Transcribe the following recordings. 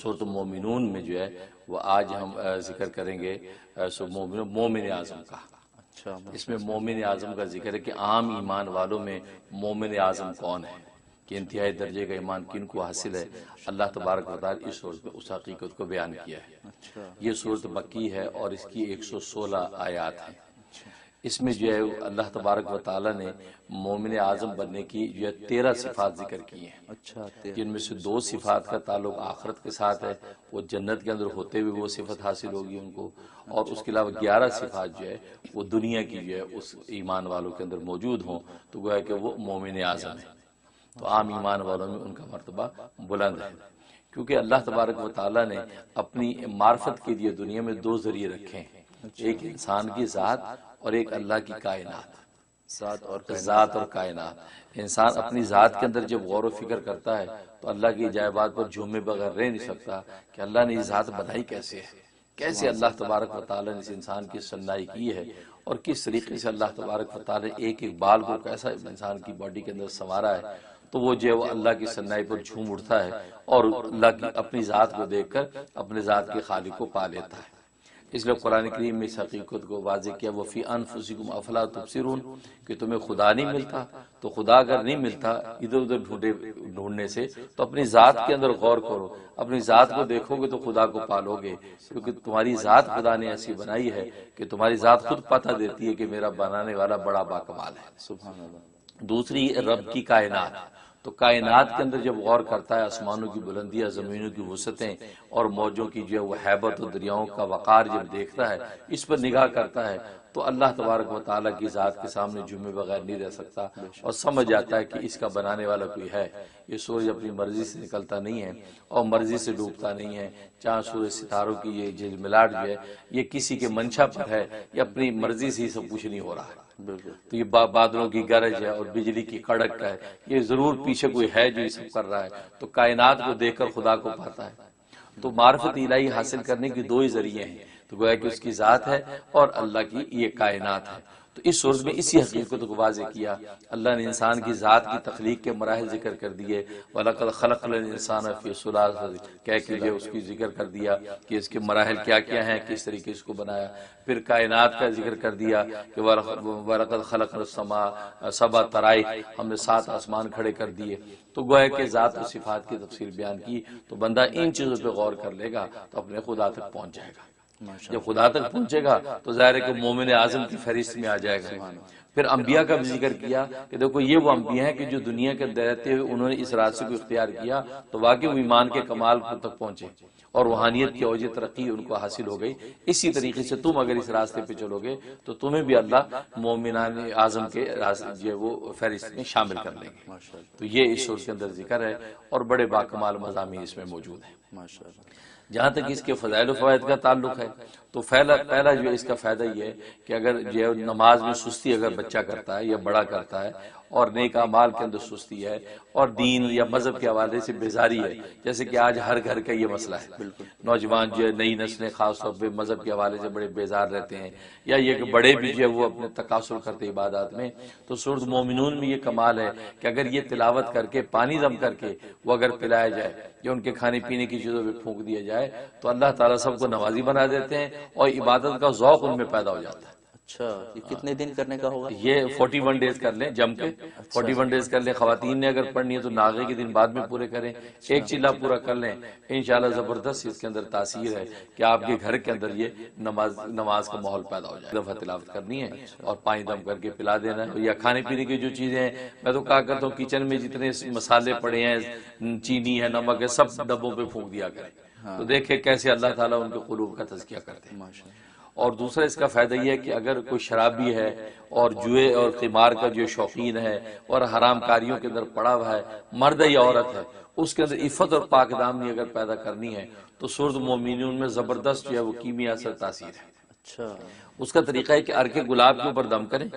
سورۃ مومنون میں جو ہے وہ آج ہم ذکر کریں گے مومن اعظم کا۔ اس میں مومن اعظم کا ذکر ہے کہ عام ایمان والوں میں مومن اعظم کون ہے، کہ انتہائی درجے کا ایمان کن کو حاصل ہے۔ اللہ تبارک و تعالیٰ اس صورت میں اس حقیقت کو بیان کیا ہے۔ یہ صورت مکی ہے اور اس کی 116 آیات ہیں۔ اس میں جو ہے اللہ تبارک و تعالیٰ نے مومن اعظم بننے کی جو ہے 13 صفات ذکر کی ہیں، جن میں سے 2 صفات کا تعلق آخرت کے ساتھ ہے، وہ جنت کے اندر ہوتے ہوئے وہ صفت حاصل ہوگی ان کو، اور اس کے علاوہ 11 صفات جو ہے وہ دنیا کی جو ہے اس ایمان والوں کے اندر موجود ہوں، تو گویا کہ وہ مومن اعظم ہے۔ تو عام ایمان والوں میں ان کا مرتبہ بلند ہے، کیونکہ اللہ تبارک و تعالیٰ نے اپنی معرفت کے لیے دنیا میں 2 ذریعے رکھے ہیں، ایک انسان کی ذات اور ایک اللہ کی کائنات، ذات اور کائنات۔ انسان اپنی ذات کے اندر جب غور و فکر کرتا ہے تو اللہ کی عجائبات پر جھومے بغیر رہ نہیں سکتا کہ اللہ نے یہ ذات بنائی کیسے ہے، کیسے اللہ تبارک و تعالیٰ نے اس انسان کی صنعائی کی ہے، اور کس طریقے سے اللہ تبارک و تعالیٰ نے ایک ایک بال کو کیسا انسان کی باڈی کے اندر سنوارا ہے۔ تو وہ جو ہے وہ اللہ کی صنعائی پر جھوم اٹھتا ہے اور اللہ کی اپنی ذات کو دیکھ کر اپنے ذات کے خالق کو پا لیتا ہے۔ اس لیے قرآن کریم میں اس حقیقت کو واضح کیا، وَفِي أَنفُسِكُمْ أَفَلَا تُبْصِرُونَ، کہ تمہیں خدا نہیں ملتا، تو خدا اگر نہیں ملتا ادھر ادھر ڈھونڈنے سے تو اپنی ذات کے اندر غور کرو، اپنی ذات کو دیکھو گے تو خدا کو پالو گے، کیونکہ تمہاری ذات خدا نے ایسی بنائی ہے کہ تمہاری ذات خود پتہ دیتی ہے کہ میرا بنانے والا بڑا باکمال ہے۔ سبحان اللہ۔ دوسری رب کی کائنات، تو کائنات کے اندر جب غور کرتا ہے، آسمانوں کی بلندیاں، زمینوں کی وسعتیں اور موجوں کی جو ہے وہ ہیبت اور دریاؤں کا وقار جب دیکھتا ہے، اس پر نگاہ کرتا ہے تو اللہ تبارک و تعالیٰ کی ذات کے سامنے جھومے بغیر نہیں رہ سکتا، اور سمجھ جاتا ہے کہ اس کا بنانے والا کوئی ہے۔ یہ سورج اپنی مرضی سے نکلتا نہیں ہے اور مرضی سے ڈوبتا نہیں ہے، چاند سورج ستاروں کی یہ جھلملاہٹ جو ہے یہ کسی کے منشا پر ہے، یہ اپنی مرضی سے ہی سب کچھ نہیں ہو رہا ہے۔ تو یہ بادلوں کی گرج ہے اور بجلی کی کڑک ہے، یہ ضرور پیچھے کوئی ہے جو یہ سب کر رہا ہے۔ تو کائنات کو دیکھ کر خدا کو پاتا ہے۔ تو معرفت الہی حاصل کرنے کی 2 ہی ذریعے ہیں، تو گویا کہ اس کی ذات ہے اور اللہ کی یہ کائنات ہے۔ تو اس صورت میں اسی حقیقت کو واضح کیا، اللہ نے انسان کی ذات کی تخلیق کے مراحل ذکر کر دیے، وَلَقَدْ خَلَقْنَا الْإِنسَانَ فِي سُلَالَةٍ، کہہ کے جو اس کی ذکر کر دیا کہ اس کے مراحل کیا کیا ہیں، کس طریقے اس کو بنایا۔ پھر کائنات کا ذکر کر دیا کہ وَلَقَدْ خَلَقْنَا السَّمَاءَ سَبْعَ طَرَائِقَ، ہم نے 7 آسمان کھڑے کر دیے۔ تو گویا کہ ذات و صفات کی تفصیل بیان کی، تو بندہ ان چیزوں پہ غور کر لے گا تو اپنے خدا تک پہنچ جائے گا۔ جب خدا تک پہنچے گا تو ظاہر ہے کہ مومن اعظم کی فہرست میں آ جائے گا۔ پھر انبیاء کا بھی ذکر کیا کہ دیکھو یہ وہ انبیاء ہیں کہ جو دنیا کے اندر رہتے ہوئے انہوں نے اس راستے کو اختیار کیا تو واقعی وہ ایمان کے کمال تک پہنچے اور روحانیت کی اوج ترقی ان کو حاصل ہو گئی۔ اسی طریقے سے تم اگر اس راستے پہ چلو گے تو تمہیں بھی اللہ مومنان اعظم کے جو وہ فہرست میں شامل کر لیں گے۔ تو یہ اس سورت کے اندر ذکر ہے اور بڑے باکمال مضامین اس میں موجود ہیں۔ جہاں تک اس کے فضائل و فوائد کا تعلق ہے تو پہلا جو اس کا فائدہ یہ ہے کہ اگر جو نماز میں سستی اگر بچہ کرتا ہے یا بڑا کرتا ہے اور نیک اعمال کے اندر سستی ہے اور دین یا مذہب کے حوالے سے بیزاری ہے، جیسے کہ آج ہر گھر کا یہ مسئلہ ہے، نوجوان جو ہے نئی نسلیں خاص طور پہ مذہب کے حوالے سے بڑے بیزار رہتے ہیں، یا یہ کہ بڑے بھی جو ہے وہ اپنے تقاصر کرتے عبادات میں، تو سورۃ مومنون میں یہ کمال ہے کہ اگر یہ تلاوت کر کے پانی دم کر کے وہ اگر پلایا جائے یا ان کے کھانے پینے کی چیزوں پہ پھونک دیا جائے تو اللہ تعالیٰ سب کو نمازی بنا دیتے ہیں اور عبادت کا ذوق ان میں پیدا ہو جاتا ہے۔ اچھا، یہ کتنے دن کرنے کا ہوگا؟ یہ 41 ڈیز کر لیں جم کے، 41 ڈیز کر لیں۔ خواتین نے اگر پڑھنی ہے تو ناغے کے دن بعد میں پورے کریں، ایک چلا پورا کر لیں، انشاءاللہ زبردست اس کے اندر تاثیر ہے کہ آپ کے گھر کے اندر یہ نماز کا ماحول پیدا ہو جائے۔ دفعہ تلاوت کرنی ہے اور پانی دم کر کے پلا دینا ہے۔ یا کھانے پینے کی جو چیزیں ہیں، میں تو کہا کرتا ہوں کچن میں جتنے مسالے پڑے ہیں، چینی ہے، نمک ہے، سب ڈبوں پہ پھونک دیا کریں، تو دیکھیں کیسے اللہ تعالیٰ ان کے قلوب کا تزکیہ کرتے ہیں۔ اور دوسرا اس کا فائدہ یہ ہے کہ اگر کوئی شرابی ہے اور جوئے اور قمار کا جو شوقین ہے اور حرام کاریوں کے اندر پڑا ہوا ہے، مرد یا عورت ہے، اس کے اندر عفت اور پاک دامنی اگر پیدا کرنی ہے تو سورۃ مومنون میں زبردست جو ہے وہ کیمیا اثر تاثیر ہے۔ اچھا، اس کا طریقہ ہے کہ عرق گلاب کے اوپر دم کریں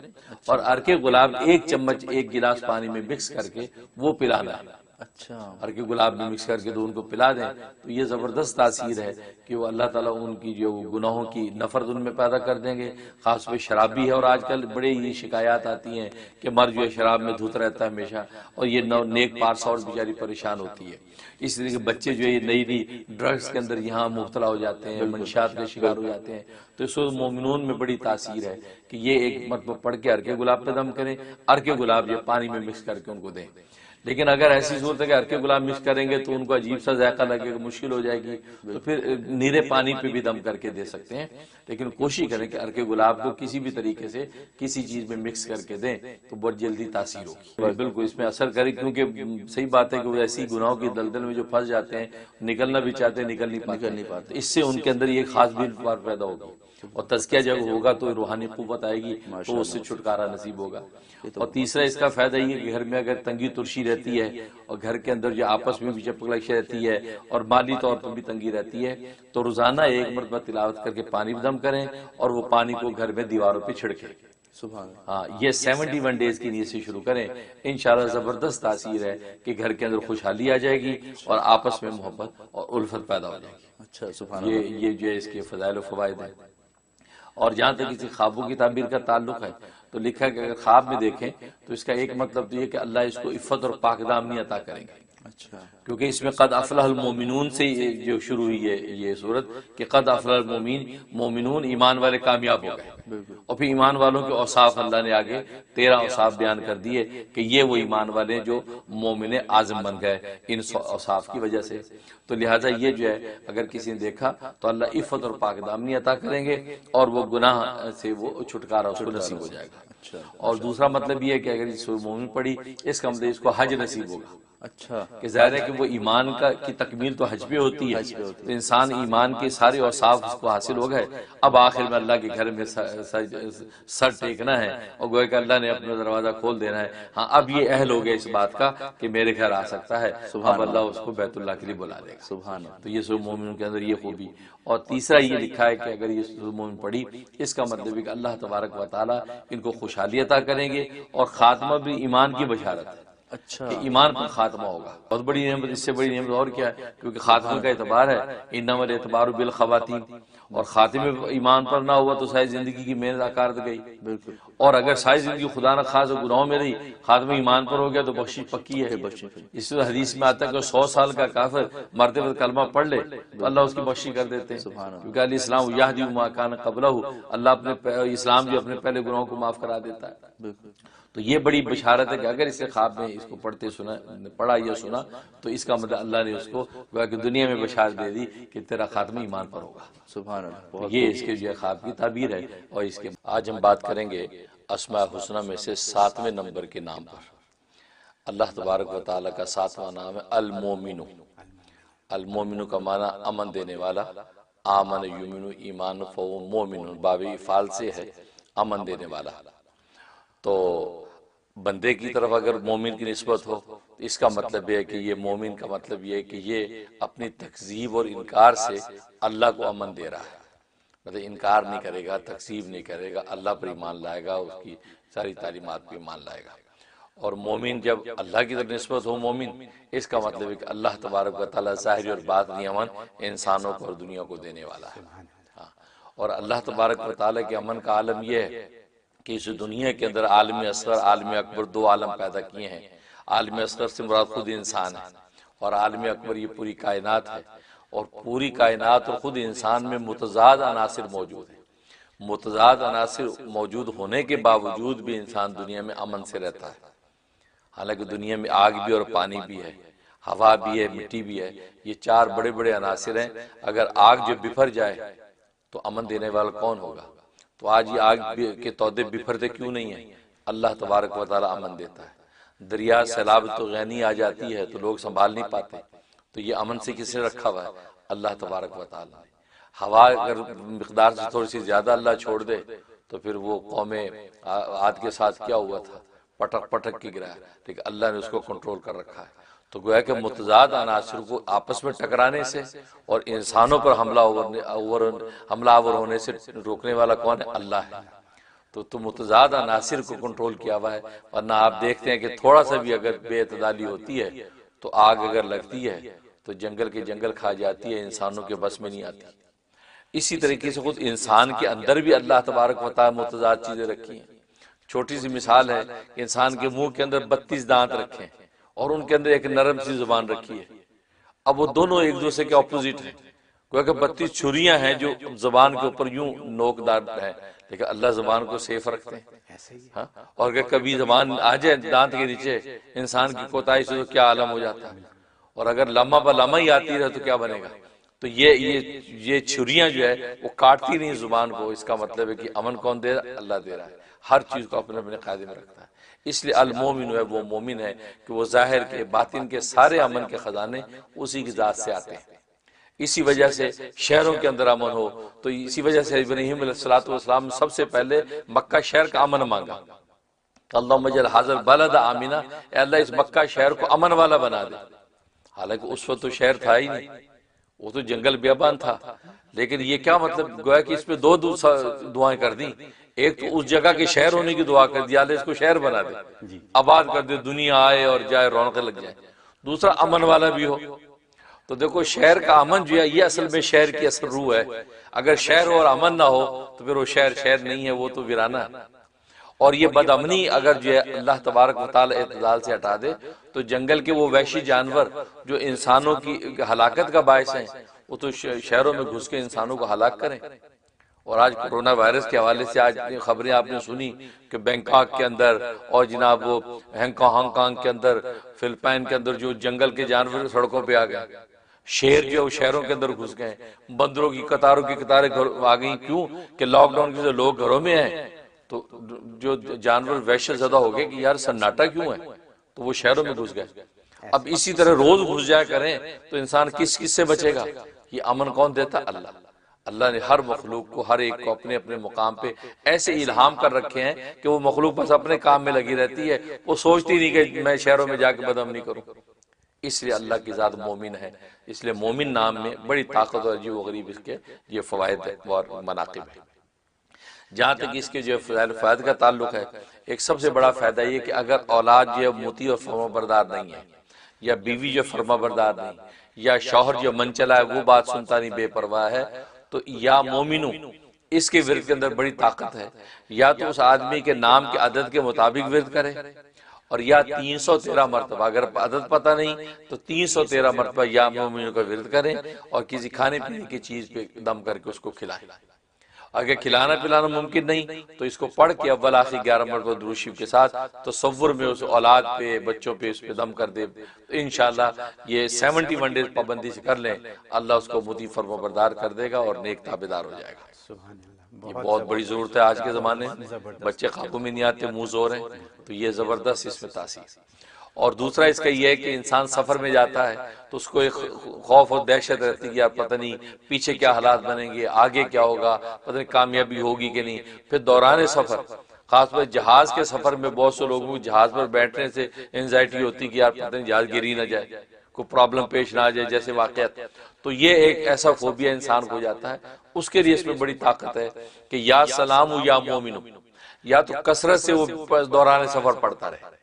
اور عرق گلاب 1 چمچ 1 گلاس پانی میں مکس کر کے وہ پلانا ہے، اچھا عرق گلاب میں مکس کر کے تو ان کو پلا دیں تو یہ زبردست تاثیر ہے کہ وہ اللہ تعالیٰ ان کی جو گناہوں کی نفرت ان میں پیدا کر دیں گے. خاص طور پہ شرابی ہے، اور آج کل بڑے یہ شکایات آتی ہیں کہ مرد جو ہے شراب میں دھت رہتا ہے ہمیشہ، اور یہ نیک پارسا اور بیچاری پریشان ہوتی ہے. اس طرح کے بچے جو ہے یہ نئی نئی ڈرگس کے اندر یہاں مبتلا ہو جاتے ہیں، منشیات کے شکار ہو جاتے ہیں. تو اس وقت مومنون میں بڑی تاثیر ہے کہ یہ ایک مرتبہ پڑھ کے عرق گلاب پہ دم کریں، عرق گلاب جو پانی میں مکس کر کے ان کو دیں. لیکن اگر ایسی صورت ہے کہ عرق گلاب مکس کریں گے تو ان کو عجیب سا ذائقہ لگے گا، مشکل ہو جائے گی، تو پھر نیرے پانی پہ بھی دم کر کے دے سکتے ہیں. لیکن کوشش کریں کہ عرق گلاب کو کسی بھی طریقے سے کسی چیز میں مکس کر کے دیں تو بہت جلدی تاثیر ہوگی. بالکل اس میں اثر کرے، کیونکہ صحیح بات ہے کہ وہ ایسی گناہوں کی دلدل میں جو پھنس جاتے ہیں، نکلنا بھی چاہتے ہیں نکل نہیں پاتے. اس سے ان کے اندر یہ خاص بھی پیدا ہوگی، اور تزکیہ جب ہوگا تو روحانی قوت آئے گی تو اس سے چھٹکارا نصیب ہوگا. اور تیسرا اس کا فائدہ یہ ہے کہ گھر میں اگر تنگی ترشی رہتی ہے اور گھر کے اندر جو آپس میں بھی چپکلش رہتی ہے اور مالی طور پر بھی تنگی رہتی ہے تو روزانہ ایک مرتبہ تلاوت کر کے پانی دم کریں اور وہ پانی کو گھر میں دیواروں پہ چھڑکیں. سبحان ہاں، یہ 71 ڈیز کی نیت سے شروع کریں، انشاءاللہ زبردست تاثیر ہے کہ گھر کے اندر خوشحالی آ جائے گی اور آپس میں محبت اور الفت پیدا ہو جائے گی. اچھا سبحان یہ جو ہے اس کے فضائل و فوائد ہیں. اور جہاں تک کسی خوابوں کی تعبیر کا تعلق ہے تو لکھا ہے کہ اگر خواب میں دیکھیں تو اس کا ایک مطلب تو یہ کہ اللہ اس کو عفت اور پاک دامنی عطا کریں گے. اچھا کیونکہ اس میں قد افلح المومنون سے جو شروع ہوئی ہے یہ صورت کہ قد افلح المومنون، ایمان والے کامیاب ہو گئے. اور پھر ایمان والوں کے اوصاف اللہ نے آگے 13 اوصاف بیان کر دیے کہ یہ وہ ایمان والے جو مومن اعظم بن گئے ان اوصاف کی وجہ سے. تو لہٰذا یہ جو ہے اگر کسی نے دیکھا تو اللہ عفت اور پاک دامنی عطا کریں گے اور وہ گناہ سے وہ چھٹکارا اس کو نصیب ہو جائے گا. اور دوسرا مطلب یہ ہے کہ اگر اس مومن پڑھی اس کا مطلب اس کو حج نصیب ہوگا. اچھا کہ ظاہر ہے کہ وہ ایمان کی تکمیل تو حج پہ ہوتی ہے، تو انسان ایمان کے سارے اوصاف اس کو حاصل ہو گئے. اب آخر میں اللہ کے گھر میں سر ٹیکنا ہے اور گویا کہ اللہ نے اپنا دروازہ کھول دینا ہے. ہاں اب یہ اہل ہو گیا اس بات کا کہ میرے گھر آ سکتا ہے، اب اللہ اس کو بیت اللہ کے لیے بلا دے گا. سبحان تو یہ سورہ مومنوں کے اندر یہ خوبی. اور تیسرا یہ لکھا ہے کہ اگر یہ سورہ مومن پڑھی اس کا مطلب ہے کہ اللہ تبارک و تعالیٰ ان کو خوشحالی عطا کریں گے اور خاتمہ بھی ایمان کی بشارت ہے اچھا کہ ایمان پر خاتمہ ہوگا. بہت بڑی نعمت، اس سے بڑی نعمت اور کیا ہے، کیونکہ خاتمہ کا اعتبار ہے انما الاعتبار بالخواتیم، اور خاتمے ایمان پر نہ ہوا تو ساری زندگی کی محنت اکارت گئی. بالکل. اور اگر ساری زندگی خدا نہ خاص گناہوں میں رہی، خاتمہ ایمان پر ہو گیا تو بخشش پکی ہے. اس حدیث میں آتا ہے کہ 100 سال کا کافر مرتے وقت کلمہ پڑھ لے تو اللہ اس کی بخشش کر دیتے ہیں، کیونکہ علیہ السلام یہدی ما کان قبلہ، اللہ اپنے اسلام جو اپنے پہلے گناہوں کو معاف کرا دیتا ہے. بالکل. تو یہ بڑی بشارت ہے کہ اگر اس کے خواب میں اس کو پڑھا یا سنا تو اس کا مطلب اللہ نے اس کو گویا کہ دنیا میں بشارت دے دی کہ تیرا خاتمہ ایمان پر ہوگا. سبحان اللہ. یہ اس کے جو خواب کی تعبیر ہے. اور اس کے آج ہم بات کریں گے اسماء الحسنی میں سے 7ویں نمبر کے نام پر. اللہ تبارک و تعالیٰ کا 7واں نام ہے المومن. المومن کا معنی امن دینے والا، آمن یومن ایمان فہو مومن، باب افعال سے ہے امن دینے والا. تو بندے کی طرف اگر مومن کی نسبت ہو تو اس کا مطلب یہ ہے کہ یہ مومن کا مطلب یہ ہے کہ یہ اپنی تکذیب اور انکار سے اللہ کو امن دے رہا ہے. مطلب انکار نہیں کرے گا، تکذیب نہیں کرے گا، اللہ پر ایمان لائے گا، اس کی ساری تعلیمات پر ایمان لائے گا. اور مومن جب اللہ کی طرف نسبت ہو مومن، اس کا مطلب ہے کہ اللہ تبارک و تعالیٰ ظاہری اور باطنی امن انسانوں کو اور دنیا کو دینے والا ہے. اور اللہ تبارک و تعالیٰ کے امن کا عالم یہ ہے کہ اس دنیا کے اندر عالم اصغر عالم اکبر 2 عالم پیدا کیے ہیں. عالم اصغر سے مراد خود انسان ہے اور عالم اکبر یہ پوری کائنات ہے. اور پوری کائنات اور خود انسان میں متضاد عناصر موجود ہیں. متضاد عناصر موجود ہونے کے باوجود بھی انسان دنیا میں امن سے رہتا ہے. حالانکہ دنیا میں آگ بھی اور پانی بھی ہے، ہوا بھی ہے، مٹی بھی ہے. یہ 4 بڑے بڑے عناصر ہیں. اگر آگ جو بفر جائے تو امن دینے والا کون ہوگا؟ تو آج یہ آگ کے تودے بفرتے کیوں نہیں ہیں؟ اللہ تبارک و تعالیٰ امن دیتا ہے. دریا سیلاب تو غینی آ جاتی ہے تو لوگ سنبھال نہیں پاتے، تو یہ امن سے کس نے رکھا ہوا ہے؟ اللہ تبارک و تعالیٰ. ہوا اگر مقدار سے تھوڑی سی زیادہ اللہ چھوڑ دے تو پھر وہ قوم عاد کے ساتھ کیا ہوا تھا، پٹک پٹک کے گرا، لیکن اللہ نے اس کو کنٹرول کر رکھا ہے. تو گویا کہ متضاد عناصر کو آپس میں ٹکرانے سے اور انسانوں پر حملہ آور ہونے سے روکنے والا کون ہے؟ اللہ ہے. تو متضاد عناصر کو کنٹرول کیا ہوا ہے. ورنہ آپ دیکھتے ہیں کہ تھوڑا سا بھی اگر بے اعتدالی ہوتی ہے تو آگ اگر لگتی ہے تو جنگل کے جنگل کھا جاتی ہے، انسانوں کے بس میں نہیں آتی۔ اسی طریقے سے خود انسان کے اندر بھی اللہ تبارک و تعالی متضاد چیزیں رکھی ہیں۔ چھوٹی سی مثال ہے کہ انسان کے منہ کے اندر 32 دانت رکھے ہیں اور ان کے اندر ایک نرم سی زبان رکھی ہے۔ اب وہ دونوں ایک دوسرے کے اپوزٹ ہیں، گویا کہ 32 چھریاں ہیں جو زبان کے اوپر یوں نوکدار ہیں، لیکن اللہ زبان کو سیف رکھتے ہیں۔ ہاں، اور اگر کبھی زبان آ جائے دانت کے نیچے انسان کی کوتاہی سے تو کیا عالم ہو جاتا ہے، اور اگر لمحہ بہ لمحہ ہی آتی رہے تو کیا بنے گا۔ تو یہ چھریاں جو ہے وہ کاٹتی نہیں زبان کو، اس کا مطلب ہے کہ امن کون دے رہا ہے؟ اللہ دے رہا ہے، ہر چیز کو اپنے اپنے قاعدے میں رکھتا ہے۔ اس لیے المومن ہے وہ مومن ہے کہ وہ ظاہر کے باطن کے سارے امن کے خزانے اسی کی ذات سے آتے ہیں۔ اسی وجہ سے شہروں کے اندر امن ہو، تو اسی وجہ سے ابراہیم علیہ السلام نے سب سے پہلے مکہ شہر کا امن مانگا، اللہم اجعل ھذا البلد آمنا، اے اللہ اس مکہ شہر کو امن والا بنا دے۔ حالانکہ اس وقت تو شہر تھا ہی نہیں، وہ تو جنگل بیابان تھا، لیکن یہ کیا مطلب، گویا کہ اس پہ دو دعائیں کر دیں۔ ایک تو اس جگہ کے شہر ہونے کی دعا کر دی، اللہ اس کو شہر بنا دے، آباد کر دے، دنیا آئے اور جائے، رونقیں لگ جائیں۔ دوسرا امن والا بھی ہو۔ تو دیکھو شہر کا امن جو ہے یہ اصل میں شہر کی اصل روح ہے۔ اگر شہر اور امن نہ ہو تو پھر وہ شہر نہیں ہے، وہ تو ویرانہ ہے۔ اور یہ بد امنی اگر جو ہے اللہ تبارک و تعالی اعتدال سے ہٹا دے تو جنگل کے وہ وحشی جانور جو انسانوں کی ہلاکت کا باعث ہیں وہ تو شہروں میں گھس کے انسانوں کو ہلاک کریں۔ اور آج کورونا وائرس کے حوالے سے آج خبریں آپ نے سنی کہ بینکاک کے اندر اور جناب وہ ہانگ کانگ کے اندر، فلپائن کے اندر جو جنگل کے جانور سڑکوں پہ آ گئے، شیر جو ہے شہروں کے اندر گھس گئے، بندروں کی قطاروں کی قطاریں آ گئیں۔ کیوں کہ لاک ڈاؤن کی وجہ سے لوگ گھروں میں ہیں، تو جو جانور وحشت زدہ ہو گئے کہ یار سناٹا کیوں ہے، تو وہ شہروں میں گھس گئے۔ اب اسی طرح روز گھس جایا کریں تو انسان کس سے بچے گا؟ یہ امن کون دیتا؟ اللہ۔ اللہ نے ہر مخلوق کو، ہر ایک کو اپنے اپنے مقام پہ ایسے الہام کر رکھے ہیں کہ وہ مخلوق بس اپنے کام میں لگی رہتی ہے، وہ سوچتی نہیں کہ میں شہروں میں جا کے بدامنی کروں۔ اس لیے اللہ کی ذات مومن ہے، اس لیے مومن نام میں بڑی طاقت اور عجیب و غریب اس کے یہ فوائد اور مناقب ہیں۔ جہاں تک اس کے جو فائدہ کا تعلق ہے، ایک سب سے بڑا فائدہ یہ کہ اگر اولاد جو مطیع اور فرما بردار نہیں ہے، یا بیوی جو فرما بردار نہیں، یا شوہر جو من چلا ہے وہ بات سنتا نہیں، بے پرواہ ہے، تو یا مومنو اس کے ورد کے اندر بڑی طاقت ہے، یا تو اس آدمی کے نام کے عدد کے مطابق ورد کرے، اور یا 313 مرتبہ، اگر عدد پتہ نہیں تو 313 مرتبہ یا مومنوں کا ورد کریں، اور کسی کھانے پینے کی چیز پہ دم کر کے اس کو کھلائیں۔ اگر کھلانا پلانا ممکن نہیں تو اس کو پڑھ کے اول آخر 11 مرتبہ درود شریف کے ساتھ تصور میں اس اولاد پہ، بچوں پہ اس پہ دم کر دے، تو انشاءاللہ یہ 71 ڈیز پابندی سے کر لیں، اللہ اس کو مطیع فرما بردار کر دے گا اور نیک تابعدار ہو جائے گا۔ یہ بہت بڑی ضرورت ہے آج کے زمانے میں، بچے قابو میں نہیں آتے، منہ زور ہیں، تو یہ زبردست اس میں تاثیر۔ اور دوسرا اس کا یہ ہے کہ انسان سفر میں جاتا ہے تو اس کو ایک خوف اور دہشت رہتی ہے کہ یار پتہ نہیں پیچھے کیا حالات بنیں گے، آگے کیا ہوگا، پتہ نہیں کامیابی ہوگی کہ نہیں۔ پھر دوران سفر، خاص طور جہاز کے سفر میں بہت سے لوگوں کو جہاز پر بیٹھنے سے انزائٹی ہوتی کہ یار پتہ نہیں جہاز گری نہ جائے، کوئی پرابلم پیش نہ آ جائے جیسے واقعات، تو یہ ایک ایسا فوبیا انسان کو ہو جاتا ہے۔ اس کے لیے اس میں بڑی طاقت ہے کہ یا سلام یا مومنو، یا تو کثرت سے وہ دوران سفر پڑھتا رہے،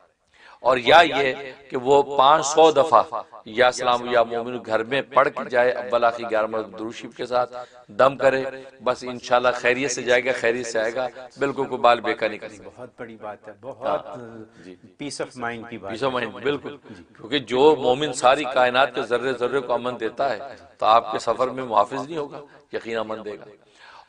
اور یا یہ کہ وہ 500 دفعہ یا سلام یا مومن گھر میں پڑھ کے جائے، اول آخر 11 مرتبہ درود شریف کے ساتھ دم کرے، بس انشاءاللہ خیریت سے جائے گا، خیریت سے آئے گا، بالکل کوئی بال بیکا نہیں کرے گا۔ بہت بڑی بات ہے، بہت پیس آف مائنڈ کی بات ہے۔ پیس آف مائنڈ، بالکل، کیونکہ جو مومن ساری کائنات کے ذرے ذرے کو امن دیتا ہے تو آپ کے سفر میں محافظ نہیں ہوگا، یقین امن دے گا۔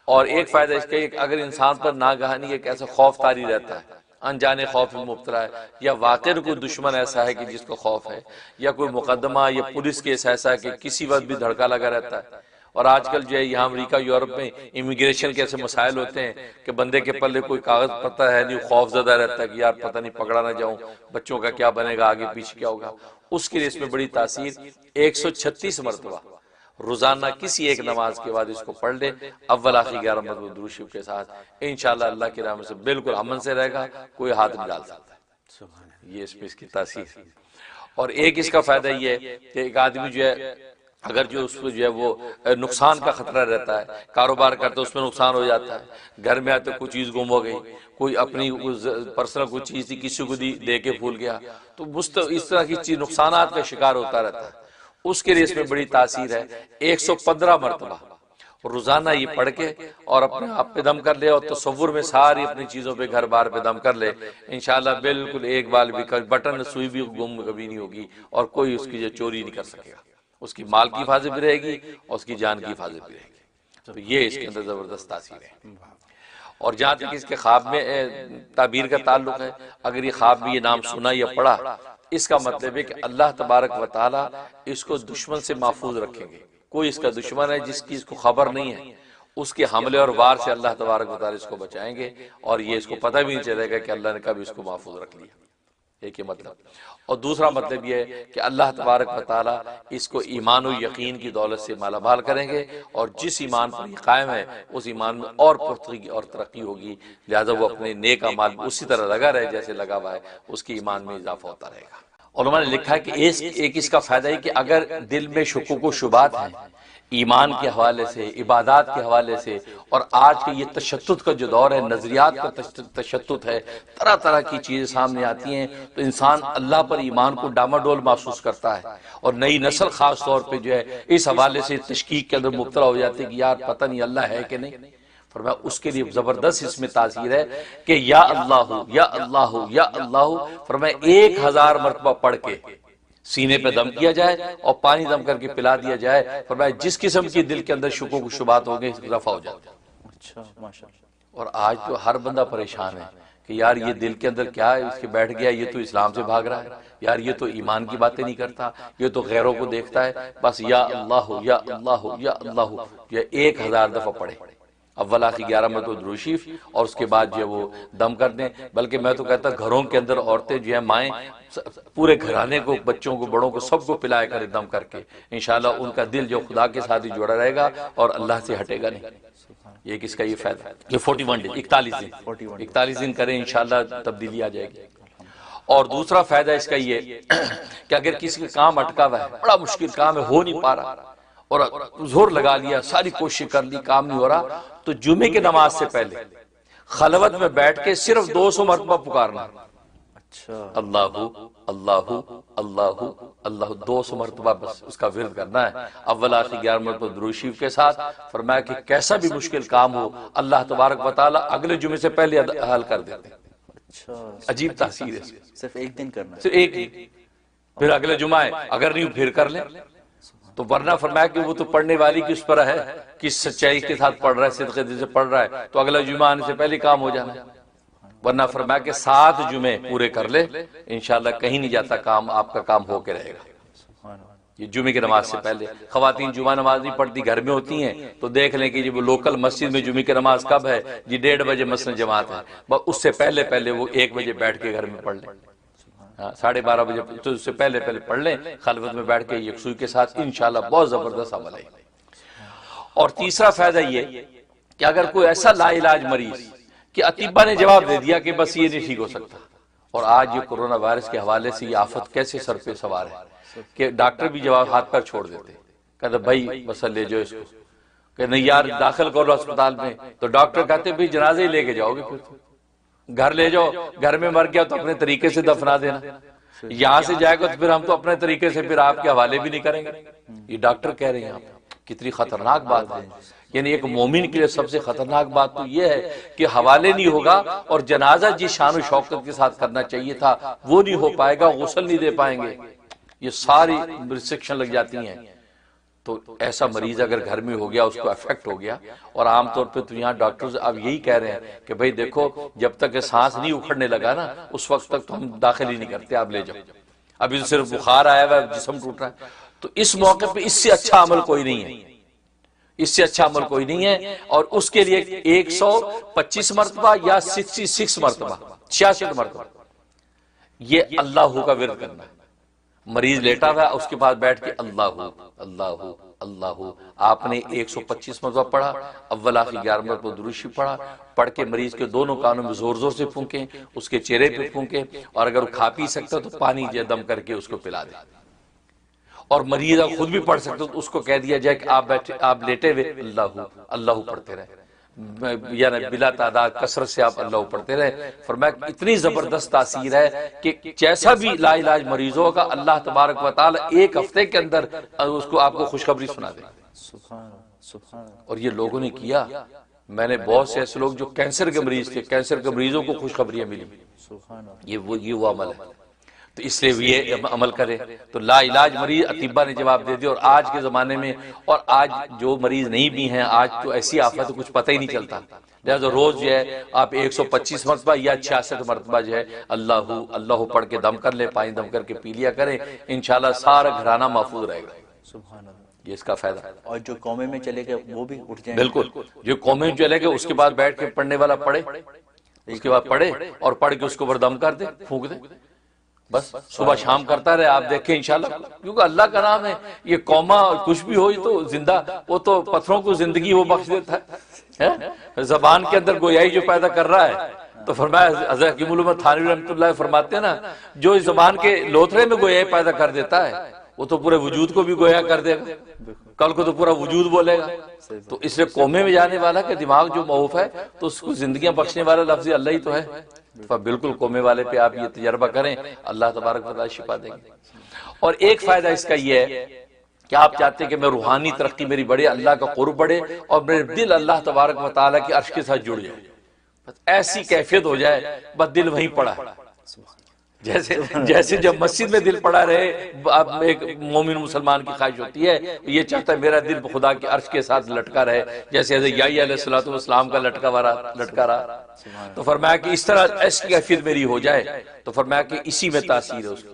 اور ایک فائدہ اس کا کہ اگر انسان پر ناگہانی ایک ایسا خوف طاری رہتا ہے، انجانے خوف میں مبتلا ہے، یا واقعی کوئی دشمن ایسا ہے کہ جس کو خوف ہے، یا کوئی مقدمہ یا پولیس کیس ایسا ہے کہ کسی وقت بھی دھڑکا لگا رہتا ہے، اور آج کل جو ہے یہاں امریکہ یورپ میں امیگریشن کے ایسے مسائل ہوتے ہیں کہ بندے کے پلے کوئی کاغذ پتہ ہے نہیں، خوف زدہ رہتا ہے کہ یار پتہ نہیں پکڑا نہ جاؤں، بچوں کا کیا بنے گا، آگے پیچھے کیا ہوگا۔ اس کے لیے اس میں بڑی تاثیر 136 مرتبہ روزانہ کسی ایک نماز کے بعد اس کو پڑھ لے، اول آخر 11 مرتبہ درود شریف کے ساتھ، انشاءاللہ اللہ کی رحمت سے بالکل امن سے رہے گا، کوئی ہاتھ نہیں ڈال سکتا۔ یہ اس میں اس کی تاثیر۔ اور ایک اس کا فائدہ یہ ہے کہ ایک آدمی جو ہے اگر جو اس کو جو ہے وہ نقصان کا خطرہ رہتا ہے، کاروبار کرتے اس میں نقصان ہو جاتا ہے، گھر میں آتے کوئی چیز گم ہو گئی، کوئی اپنی پرسنل کوئی چیز تھی کسی کو دے کے بھول گیا، تو اس طرح کی چیز نقصانات کا شکار ہوتا رہتا ہے، اس کے لیے اس میں بڑی تاثیر ہے 115 مرتبہ روزانہ یہ پڑھ کے اور اپنے آپ پہ دم کر لے اور تصور میں ساری اپنی چیزوں پہ گھر بار پہ دم کر لے، انشاءاللہ بالکل ایک بال بھی بٹن سوئی بھی گم کبھی نہیں ہوگی اور کوئی اس کی جو چوری نہیں کر سکے گا، اس کی مال کی حفاظت بھی رہے گی اور اس کی جان کی حفاظت بھی رہے گی۔ تو یہ اس کے اندر زبردست تاثیر ہے۔ اور جہاں تک اس کے خواب میں تعبیر کا تعلق ہے، اگر یہ خواب میں یہ نام سنا یا پڑھا، اس کا مطلب ہے کہ اللہ تبارک و تعالی اس کو دشمن سے محفوظ رکھیں گے۔ کوئی اس کا دشمن ہے جس کی اس کو خبر نہیں ہے، اس کے حملے اور وار سے اللہ تبارک و تعالی اس کو بچائیں گے، اور یہ اس کو پتہ بھی نہیں چلے گا کہ اللہ نے کب اس کو محفوظ رکھ لیا۔ ایک یہ مطلب، اور دوسرا مطلب یہ ہے کہ اللہ تبارک و تعالی اس کو ایمان و یقین کی دولت سے مالا مال کریں گے، اور جس ایمان پر یہ قائم ہے اس ایمان میں اور پختگی اور ترقی ہوگی، لہذا وہ اپنے نیک اعمال اسی طرح لگا رہے جیسے لگا ہوا ہے، اس کی ایمان میں اضافہ ہوتا رہے گا۔ علماء نے لکھا ہے کہ ایک اس کا فائدہ ہے کہ اگر دل میں شکوک و شبہات ہیں ایمان کے حوالے سے، عبادات کے حوالے سے، اور آج کے یہ تشدد کا جو دور ہے، نظریات کا تشدد ہے، طرح طرح کی چیزیں سامنے آتی ہیں، تو انسان اللہ پر ایمان کو ڈاماڈول محسوس کرتا ہے، اور نئی نسل خاص طور پہ جو ہے اس حوالے سے تشکیک کے اندر مبتلا ہو جاتی ہے کہ یار پتہ نہیں اللہ ہے کہ نہیں۔ فرمایا اس کے لیے زبردست اس میں تاثیر ہے کہ یا اللہ یا اللہ یا اللہ، فرمایا 1000 مرتبہ پڑھ کے سینے پہ دم کیا جائے اور پانی دم کر کے پلا دیا جائے، فرمایا جس قسم کی دل کے اندر شکوک و شبہات ہوں گے اضافہ ہو جاتا ہے۔ اچھا ماشاءاللہ۔ اور آج تو ہر بندہ پریشان ہے کہ یار یہ دل کے اندر کیا ہے، اس کے بیٹھ گیا، یہ تو اسلام سے بھاگ رہا ہے، یار یہ تو ایمان کی باتیں نہیں کرتا، یہ تو غیروں کو دیکھتا ہے، بس یا اللہ یا اللہ یا اللہ یہ 1000 دفعہ پڑھے، اول آخر 11 مرتبہ درود شریف، اور اس کے بعد جو ہے وہ دم کر دیں۔ بلکہ میں تو کہتا گھروں کے اندر عورتیں جو ہیں، مائیں پورے گھرانے کو، بچوں کو، بڑوں کو، سب کو پلایا کرے دم کر کے، انشاءاللہ ان کا دل جو خدا کے ساتھ ہی جڑا رہے گا اور اللہ سے ہٹے گا نہیں۔ یہ کس کا یہ فائدہ ہے؟ یہ 41 ڈیز 41 دن کریں، انشاءاللہ تبدیلی آ جائے گی۔ اور دوسرا فائدہ اس کا یہ کہ اگر کسی کا کام اٹکا ہوا ہے، بڑا مشکل کام ہے، ہو نہیں پا رہا، اور زور لگا لیا، ساری کوشش کر لی، کام نہیں ہو رہا، تو جمعے کی نماز سے پہلے خلوت میں بیٹھ کے صرف 200 مرتبہ پکارنا، اچھا اللہ اللہ اللہ اللہ، 200 مرتبہ بس اس کا ورد کرنا ہے، اول آخر 11 مرتبہ درود شریف کے ساتھ۔ فرمایا کہ کیسا بھی مشکل کام ہو اللہ تبارک و تعالی اگلے جمعے سے پہلے حل کر دیتے ہیں۔ اچھا، عجیب تاثیر ہے، صرف ایک دن کرنا ہے۔ صرف ایک دن، پھر اگلے جمعہ ہے، اگر نہیں پھر کر لیں، تو ورنہ فرمایا کہ وہ تو پڑھنے والی کی اس پر ہے کہ سچائی کے ساتھ پڑھ رہا ہے، صدقے دل سے پڑھ رہا ہے، تو اگلا جمعہ آنے سے پہلے کام ہو جانا ہے، ورنہ فرمایا کہ 7 جمعے پورے کر لے، انشاءاللہ کہیں نہیں جاتا کام، آپ کا کام ہو کے رہے گا۔ یہ جمعے کی نماز سے پہلے، خواتین جمعہ نماز نہیں پڑھتی، گھر میں ہوتی ہیں، تو دیکھ لیں کہ جب لوکل مسجد میں جمعے کی نماز کب ہے جی 1:30 بجے مثلا جماعت ہے، بس اس سے پہلے وہ 1 بجے بیٹھ کے گھر میں پڑھ لیں، 12:30 بجے، تو اس سے پہلے پڑھ لیں خلوت میں بیٹھ کے یکسوئی کے ساتھ، انشاءاللہ بہت زبردست عمل ہے۔ اور تیسرا فائدہ یہ کہ اگر کوئی ایسا لا علاج مریض کہ اطباء نے جواب دے دیا کہ بس یہ نہیں ٹھیک ہو سکتا، اور آج یہ کرونا وائرس کے حوالے سے یہ آفت کیسے سر پہ سوار ہے کہ ڈاکٹر بھی جواب ہاتھ پر چھوڑ دیتے، کہتے بھائی بس لے جاؤ اس کو، کہ نہیں یار داخل کرو اسپتال میں، تو ڈاکٹر کہتے بھائی جنازے ہی لے کے جاؤ گے، پھر تو گھر لے جاؤ، گھر میں مر گیا تو اپنے طریقے سے دفنا دینا، یہاں سے جائے گا تو پھر ہم تو اپنے طریقے سے پھر آپ کے حوالے بھی نہیں کریں گے۔ یہ ڈاکٹر کہہ رہے ہیں آپ، کتنی خطرناک بات ہے۔ یعنی ایک مومن کے لیے سب سے خطرناک بات تو یہ ہے کہ حوالے نہیں ہوگا، اور جنازہ جس شان و شوکت کے ساتھ کرنا چاہیے تھا وہ نہیں ہو پائے گا، غسل نہیں دے پائیں گے، یہ ساری ریسٹرکشن لگ جاتی ہیں۔ تو ایسا مریض اگر گھر میں ہو گیا، اس کو افیکٹ ہو گیا، اور عام طور پہ تو یہاں ڈاکٹرز اب یہی کہہ رہے ہیں کہ بھئی دیکھو جب تک سانس نہیں اکھڑنے لگا نا اس وقت تک تو ہم داخل ہی نہیں کرتے، آپ لے جاؤ، ابھی تو صرف بخار آیا ہوا ہے، جسم ٹوٹ رہا ہے، تو اس موقع پہ اس سے اچھا عمل کوئی نہیں ہے، اس سے اچھا عمل کوئی نہیں ہے۔ اور اس کے لیے 125 مرتبہ یا 66 مرتبہ 66 مرتبہ یہ اللہ کا ورد کرنا ہے۔ مریض لیٹا ہوا اس کے بعد بیٹھ کے اللہ اللہ اللہ، آپ نے 125 مرتبہ پڑھا، اول آخر 11 مرتبہ درود شریف پڑھا، پڑھ کے مریض کے دونوں کانوں میں زور زور سے پھونکیں، اس کے چہرے پہ پھونکیں، اور اگر وہ کھا پی سکتا تو پانی دم کر کے اس کو پلا دیں۔ اور مریض خود بھی پڑھ سکتے تو اس کو کہہ دیا جائے کہ آپ لیٹے ہوئے اللہ پڑھتے رہے، یعنی بلا تعداد کثرت سے آپ اللہ پڑھتے رہے۔ فرمایا اتنی زبردست تاثیر ہے کہ جیسا بھی لا علاج مریض ہوگا اللہ تبارک و تعالی ایک ہفتے کے اندر اس کو آپ کو خوشخبری سنا دے گا۔ سبحان اور یہ لوگوں نے کیا۔ میں نے بہت سے ایسے لوگ جو کینسر کے مریض تھے، کینسر کے مریضوں کو خوشخبریاں ملی، یہ وہ عمل ہے۔ تو اس لیے یہ عمل کرے تو لا علاج مریض اطباء نے جواب دے دیا۔ اور آج کے زمانے میں اور آج جو مریض نہیں بھی ہیں، آج تو ایسی آفت کچھ پتہ ہی نہیں چلتا، لہذا روز جو ہے آپ 125 مرتبہ یا 66 مرتبہ جو ہے اللہ پڑھ کے دم کر لے، پانی دم کر کے پی لیا کریں، انشاءاللہ سارا گھرانہ محفوظ رہے گا۔ سبحان اللہ۔ یہ اس کا فائدہ ہے۔ اور جو قومے میں چلے گئے وہ بھی اٹھ جائیں گے؟ بالکل، جو قومیں چلے گئے اس کے بعد بیٹھ کے پڑھنے والا پڑھے، اس کے بعد پڑھے اور پڑھ کے اس کو دم کر دے، پھونک دے، بس صبح شام کرتا رہے، آپ دیکھیں انشاءاللہ، کیونکہ اللہ کا نام ہے۔ یہ قوما کچھ بھی ہوئی تو زندہ، وہ تو پتھروں کو زندگی وہ بخش دیتا ہے۔ زبان کے اندر گویائی جو پیدا کر رہا ہے، تو فرمایا حضرت حکیم الامہ تھانوی رحمۃ اللہ فرماتے ہیں نا، جو اس زبان کے لوتھڑے میں گویائی پیدا کر دیتا ہے وہ تو پورے وجود کو بھی گویا کر دے گا، کل کو تو پورا وجود بولے گا۔ تو اس لیے قومے میں جانے والا کا دماغ جو معوف ہے تو اس کو زندگیاں بخشنے والا لفظ اللہ ہی تو ہے۔ بالکل قومے والے پہ آپ یہ تجربہ کریں، اللہ تبارک و تعالی شفا دیں گے۔ اور ایک فائدہ اس کا یہ ہے کہ آپ چاہتے ہیں کہ میں روحانی ترقی میری بڑھے، اللہ کا قرب بڑھے اور میرے دل اللہ تبارک و تعالی کی عرش کے ساتھ جڑ جائے، بس ایسی کیفیت ہو جائے بس دل وہیں پڑا ہے۔ جیسے جب مسجد میں دل پڑا رہے، ایک مومن مسلمان کی خواہش ہوتی ہے، یہ چاہتا ہے میرا دل خدا کے عرش کے ساتھ لٹکا رہے، جیسے حضرت یحییٰ علیہ السلام کا لٹکا رہا۔ تو فرمایا کہ اس طرح ایسی کیفیت میری ہو جائے، تو فرمایا کہ اسی میں تاثیر ہے اس کی،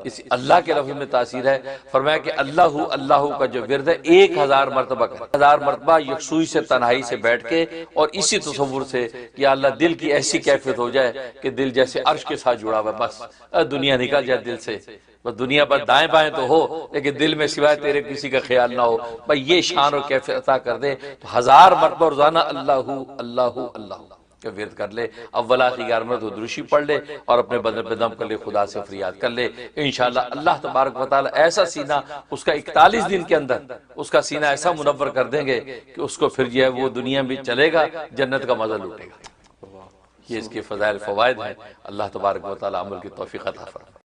اس اللہ کے لفظ میں تاثیر ہے۔ فرمایا کہ اللہ کا جو ورد ہے 1000 مرتبہ کرے، 1000 مرتبہ یکسوئی سے تنہائی سے بیٹھ کے اور اسی تصور سے کہ اللہ دل کی ایسی کیفیت ہو جائے کہ دل جیسے عرش کے ساتھ جڑا ہوا، بس دنیا نکل جائے دل سے، بس دنیا پر دائیں بائیں تو ہو لیکن دل میں سوائے تیرے کسی کا خیال نہ ہو، بس یہ شان اور کیفیت عطا کر دے۔ تو 1000 مرتبہ روزانہ اللہ کہ ورد کر لے، اول آخری 11 مرتبہ درشی پڑھ لے اور اپنے بدن پہ دم کر لے، خدا سے فریاد کر لے، انشاءاللہ اللہ تبارک و تعالی ایسا سینہ اس کا 41 دن کے اندر اس کا سینہ ایسا منور کر دیں گے کہ اس کو پھر جو ہے وہ دنیا میں چلے گا، جنت کا مزہ لوٹے گا۔ یہ اس کے فضائل فوائد ہیں۔ اللہ تبارک و تعالی عمل کی توفیق عطا فرمائے۔